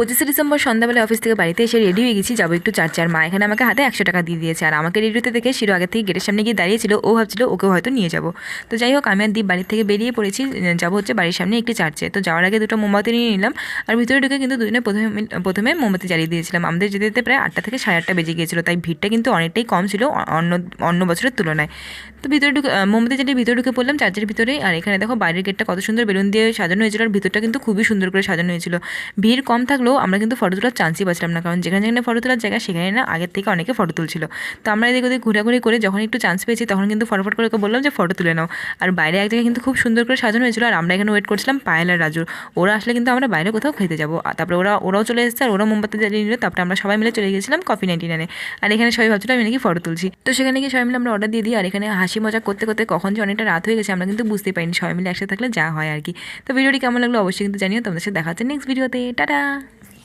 25শে December সন্ধ্যাবেলা office থেকে বাড়িতে এসে রেডি হয়ে গেছি, যাবো একটু চার্চে। আর মা এখানে আমাকে হাতে 100 টাকা দিয়ে দিয়েছে। আর আমাকে রেডি হতে দেখে শিরো আগে থেকে গেটের সামনে গিয়ে দাঁড়িয়েছিল, ও ভাবছিল ওকেও হয়তো নিয়ে যাবো। তো যাই হোক, আমি আর দীপ বাড়ি থেকে বেরিয়ে পড়েছি, যাবো হচ্ছে বাড়ির সামনে একটি চার্চে। তো যাওয়ার আগে দুটো মোমবাতি নিয়ে নিলাম। আর ভিতরে ঢুকে কিন্তু দুজনে প্রথমে মোমবাতি জ্বালিয়ে দিয়েছিলাম। আমাদের যেতে যেতে প্রায় 8টা থেকে 8:30 বেজে গিয়েছিল, তাই ভিড়টা কিন্তু অনেকটাই কম ছিল অন্য বছরের তুলনায়। তো ভিতরে ঢুকে মোমবাতি জ্বালিয়ে ভিতরে ঢুকে পড়লাম চার্চের ভিতরে। আর এখানে দেখো বাইরের গেটটা কত সুন্দর বেলুন দিয়ে সাজানো হয়েছিল, আর ভিতরটা কিন্তু খুবই সুন্দর করে সাজানো হয়েছিল। ভিড় কম থাকলেও আমরা কিন্তু ফটো তোলার চান্সই পাচ্ছিলাম না, কারণ যেখানে যেখানে ফটো তোলার জায়গা সেখানে না আগের থেকে অনেকে ফটো তুলছিল। তো আমরা এদিক ওদিক ঘোরাঘুরি করে যখন একটু চান্স পেয়েছি তখন কিন্তু ফটোফট করে ওকে বললাম যে ফটো তুলে নাও। আর বাইরে এক জায়গায় কিন্তু খুব সুন্দর করে সাজানো হয়েছিল, আর আমরা এখানে ওয়েট করছিলাম পায়েল আর রাজুর। ওরা আসলে কিন্তু আমরা বাইরে কোথাও খেতে যাবো। আর তারপরে ওরাও চলে এসেছে, আর ওরা মোমবাতি জ্বালিয়ে নিল। তারপরে আমরা সবাই মিলে চলে গেছিলাম কফি 99-এ। আর এখানে সবাই ভাবছিল আমি নাকি ফটো তুলছি। তো সেখানে গিয়ে সবাই মিলে আমরা অর্ডার দিয়ে দিই। আর এখানে হাসি মজা করতে করতে কখন যে অনেকটা রাত হয়ে গেছে আমরা কিন্তু বুঝতেই পারিনি। সবাই মিলে একসাথে থাকলে যা হয় আর কি। তো ভিডিওটি কেমন লাগলো অবশ্যই কিন্তু জানিও। তোমাদের সাথে দেখা হচ্ছে নেক্সট ভিডিওতে। টাটা।